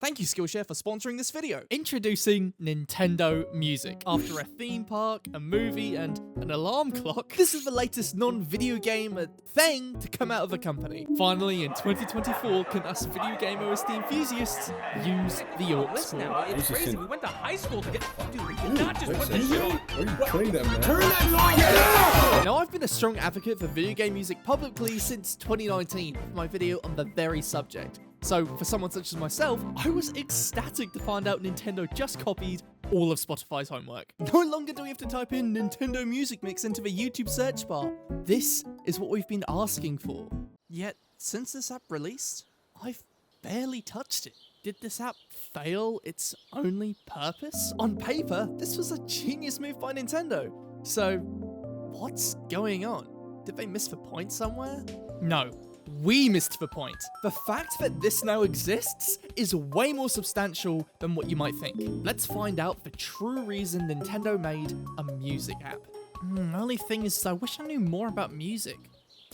Thank you Skillshare for sponsoring this video. Introducing Nintendo Music. After a theme park, a movie, and an alarm clock, this is the latest non-video game thing to come out of a company. Finally, in 2024, can us video game OST enthusiasts use the aux Listen cord. now, it's crazy. We went to high school to get. Dude, we did not just put Are this shit on. you playing that, man? Turn that noise down! Now, I've been a strong advocate for video game music publicly since 2019 with my video on the very subject. So, for someone such as myself, I was ecstatic to find out Nintendo just copied all of Spotify's homework. No longer do we have to type in Nintendo Music Mix into the YouTube search bar. This is what we've been asking for. Yet, since this app released, I've barely touched it. Did this app fail its only purpose? On paper, this was a genius move by Nintendo. So, what's going on? Did they miss the point somewhere? No. We missed the point. The fact that this now exists is way more substantial than what you might think. Let's find out the true reason Nintendo made a music app. Only thing is, I wish I knew more about music.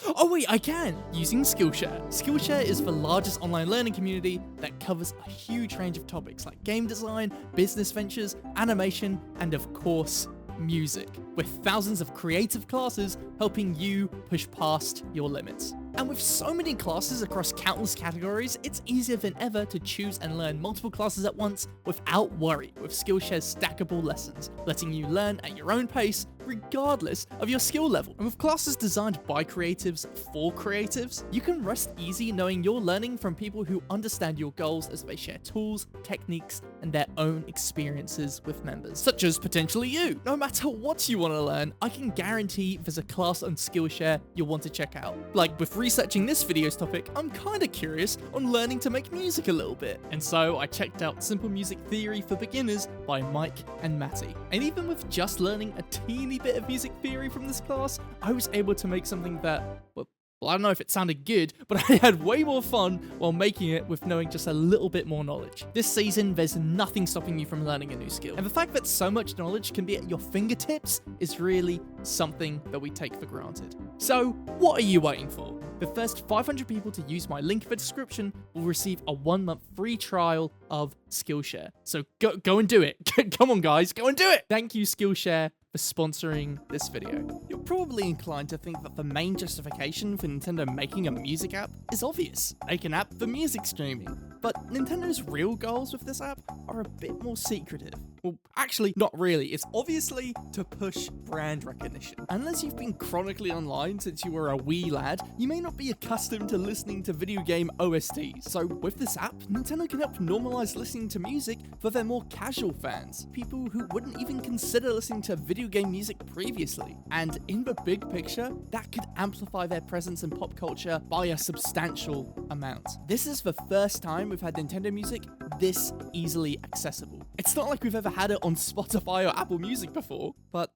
Oh wait, I can! Using Skillshare. Skillshare is the largest online learning community that covers a huge range of topics like game design, business ventures, animation, and of course, music, with thousands of creative classes helping you push past your limits. And with so many classes across countless categories, it's easier than ever to choose and learn multiple classes at once without worry with Skillshare's stackable lessons, letting you learn at your own pace regardless of your skill level. And with classes designed by creatives for creatives, you can rest easy knowing you're learning from people who understand your goals as they share tools, techniques, and their own experiences with members, such as potentially you. No matter what you want to learn, I can guarantee there's a class on Skillshare you'll want to check out. Like with researching this video's topic, I'm kinda curious on learning to make music a little bit. And so I checked out Simple Music Theory for Beginners by Mike and Matty. And even with just learning a teeny bit of music theory from this class, I was able to make something that, well, I don't know if it sounded good, but I had way more fun while making it with knowing just a little bit more knowledge. This season, there's nothing stopping you from learning a new skill. And the fact that so much knowledge can be at your fingertips is really something that we take for granted. So, what are you waiting for? The first 500 people to use my link in the description will receive a 1-month free trial of Skillshare. So go and do it. Come on guys, go and do it! Thank you Skillshare for sponsoring this video. You're probably inclined to think that the main justification for Nintendo making a music app is obvious. Make an app for music streaming. But Nintendo's real goals with this app are a bit more secretive. Well, actually, not really. It's obviously to push brand recognition. Unless you've been chronically online since you were a wee lad, you may not be accustomed to listening to video game OSTs. So with this app, Nintendo can help normalize listening to music for their more casual fans, people who wouldn't even consider listening to video game music previously. And in the big picture, that could amplify their presence in pop culture by a substantial amount. This is the first time we've had Nintendo Music this easily accessible. It's not like we've ever had it on Spotify or Apple Music before, but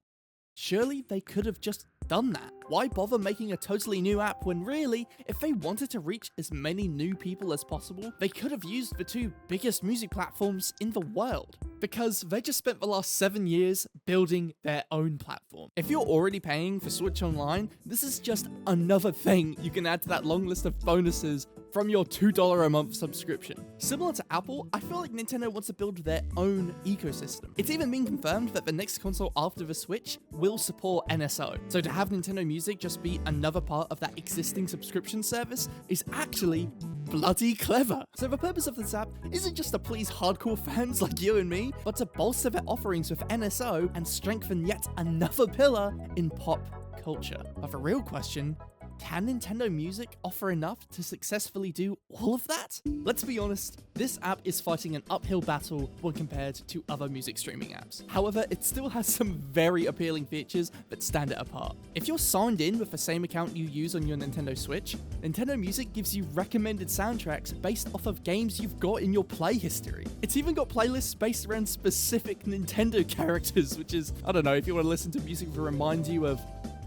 surely they could have just done that. Why bother making a totally new app when really, if they wanted to reach as many new people as possible, they could have used the two biggest music platforms in the world? Because they just spent the last 7 years building their own platform. If you're already paying for Switch Online, this is just another thing you can add to that long list of bonuses from your $2 a month subscription. Similar to Apple, I feel like Nintendo wants to build their own ecosystem. It's even been confirmed that the next console after the Switch will support NSO. So to have Nintendo Music just be another part of that existing subscription service is actually bloody clever. So the purpose of this app isn't just to please hardcore fans like you and me, but to bolster their offerings with NSO and strengthen yet another pillar in pop culture. But the real question, can Nintendo Music offer enough to successfully do all of that? Let's be honest, this app is fighting an uphill battle when compared to other music streaming apps. However, it still has some very appealing features that stand it apart. If you're signed in with the same account you use on your Nintendo Switch, Nintendo Music gives you recommended soundtracks based off of games you've got in your play history. It's even got playlists based around specific Nintendo characters, which is, I don't know, if you want to listen to music that reminds you of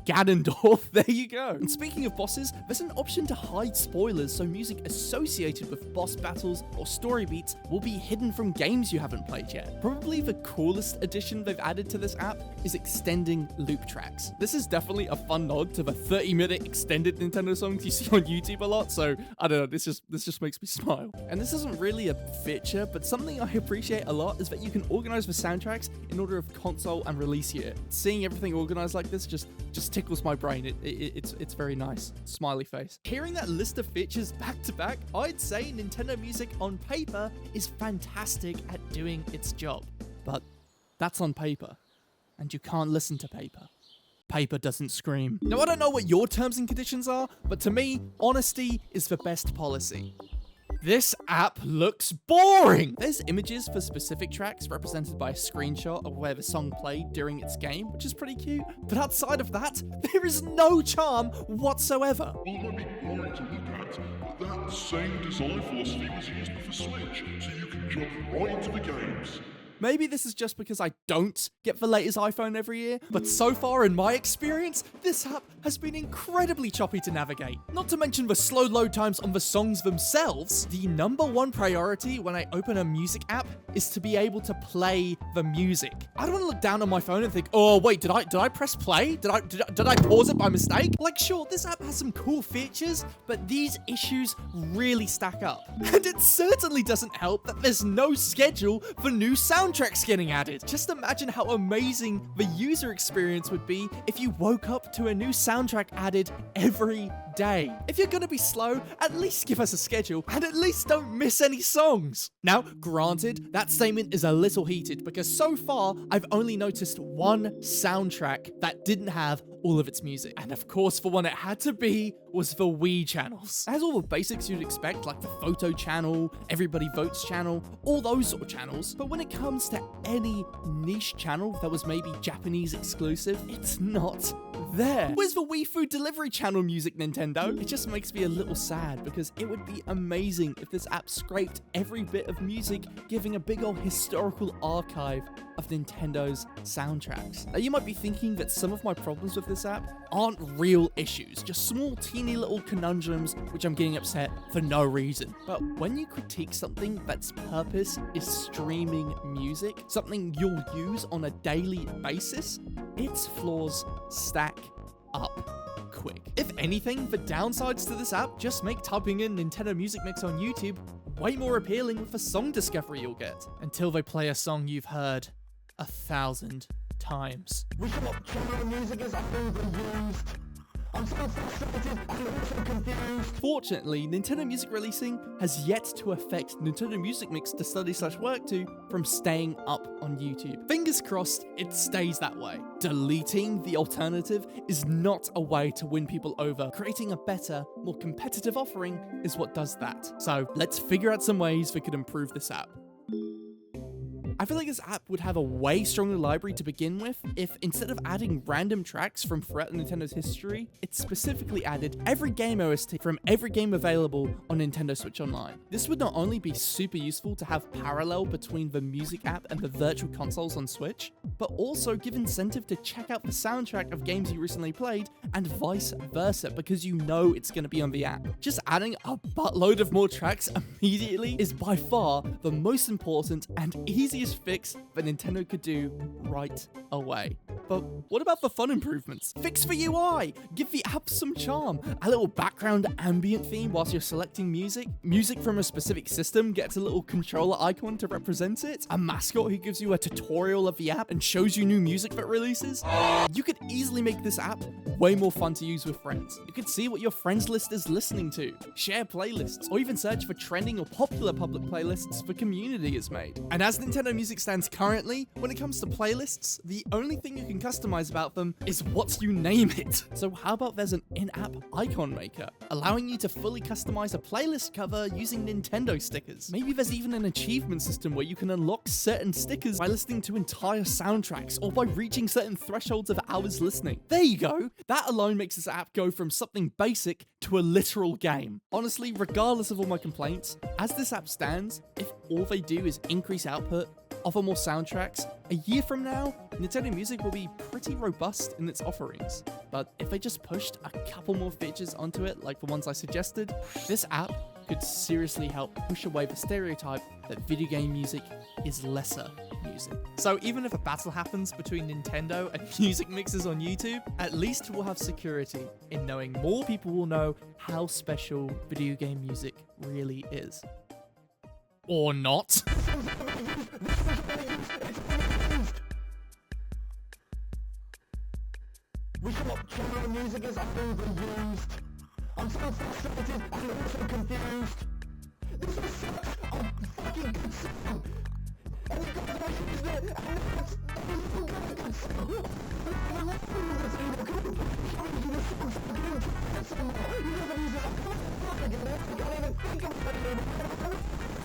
Ganondorf. There you go. And speaking of bosses, there's an option to hide spoilers, so music associated with boss battles or story beats will be hidden from games you haven't played yet. Probably the coolest addition they've added to this app is extending loop tracks. This is definitely a fun nod to the 30-minute extended Nintendo songs you see on YouTube a lot, so I don't know, this just makes me smile. And this isn't really a feature, but something I appreciate a lot is that you can organize the soundtracks in order of console and release year. Seeing everything organized like this just tickles my brain. It's very nice. Smiley face. Hearing that list of features back to back, I'd say Nintendo Music on paper is fantastic at doing its job. But that's on paper, and you can't listen to paper. Paper doesn't scream. Now, I don't know what your terms and conditions are, but to me, honesty is the best policy. This app looks boring! There's images for specific tracks represented by a screenshot of where the song played during its game, which is pretty cute. But outside of that, there is no charm whatsoever. Well, it might be boring to look at, but that same design philosophy was used with the Switch, so you can jump right into the games. Maybe this is just because I don't get the latest iPhone every year, but so far in my experience, this app has been incredibly choppy to navigate. Not to mention the slow load times on the songs themselves. The #1 priority when I open a music app is to be able to play the music. I don't want to look down on my phone and think, oh wait, did I press play? Did I pause it by mistake? Like, sure, this app has some cool features, but these issues really stack up. And it certainly doesn't help that there's no schedule for new soundtracks getting added. Just imagine how amazing the user experience would be if you woke up to a new soundtrack added every day. If you're gonna be slow, at least give us a schedule and at least don't miss any songs. Now, granted, that statement is a little heated because so far I've only noticed one soundtrack that didn't have all of its music. And of course, the one it had to be was the Wii channels. It has all the basics you'd expect, like the photo channel, everybody votes channel, all those sort of channels. But when it comes to any niche channel that was maybe Japanese exclusive, it's not there. Where's the Wii food delivery channel music, Nintendo? It just makes me a little sad because it would be amazing if this app scraped every bit of music, giving a big old historical archive of Nintendo's soundtracks. Now, you might be thinking that some of my problems with this app aren't real issues, just small teeny little conundrums which I'm getting upset for no reason. But when you critique something that's purpose is streaming music, something you'll use on a daily basis, its flaws stack up quick. If anything, the downsides to this app just make typing in Nintendo Music Mix on YouTube way more appealing with the song discovery you'll get, until they play a song you've heard 1,000 times. We cannot tell the music is overused. I'm so frustrated, I'm so confused. Fortunately, Nintendo Music releasing has yet to affect Nintendo Music Mix to study/work to from staying up on YouTube. Fingers crossed it stays that way. Deleting the alternative is not a way to win people over. Creating a better, more competitive offering is what does that. So let's figure out some ways we could improve this app. I feel like this app would have a way stronger library to begin with if, instead of adding random tracks from throughout Nintendo's history, it specifically added every game OST from every game available on Nintendo Switch Online. This would not only be super useful to have parallel between the music app and the virtual consoles on Switch, but also give incentive to check out the soundtrack of games you recently played and vice versa, because you know it's going to be on the app. Just adding a buttload of more tracks immediately is by far the most important and easiest fix that Nintendo could do right away. But what about the fun improvements? Fix the UI! Give the app some charm! A little background ambient theme whilst you're selecting music? Music from a specific system gets a little controller icon to represent it? A mascot who gives you a tutorial of the app and shows you new music that releases? You could easily make this app way more fun to use with friends. You could see what your friends list is listening to, share playlists, or even search for trending or popular public playlists the community has made. And as Nintendo Music stands currently, when it comes to playlists, the only thing you can customize about them is what you name it. So how about there's an in-app icon maker, allowing you to fully customize a playlist cover using Nintendo stickers. Maybe there's even an achievement system where you can unlock certain stickers by listening to entire soundtracks or by reaching certain thresholds of hours listening. There you go. That alone makes this app go from something basic to a literal game. Honestly, regardless of all my complaints, as this app stands, if all they do is increase output, offer more soundtracks, a year from now, Nintendo Music will be pretty robust in its offerings. But if they just pushed a couple more features onto it, like the ones I suggested, this app could seriously help push away the stereotype that video game music is lesser music. So even if a battle happens between Nintendo and music mixers on YouTube, at least we'll have security in knowing more people will know how special video game music really is. Or not. We thought genre music is overused. I'm so frustrated and also confused. This is such a fucking good song. And you guys used it, and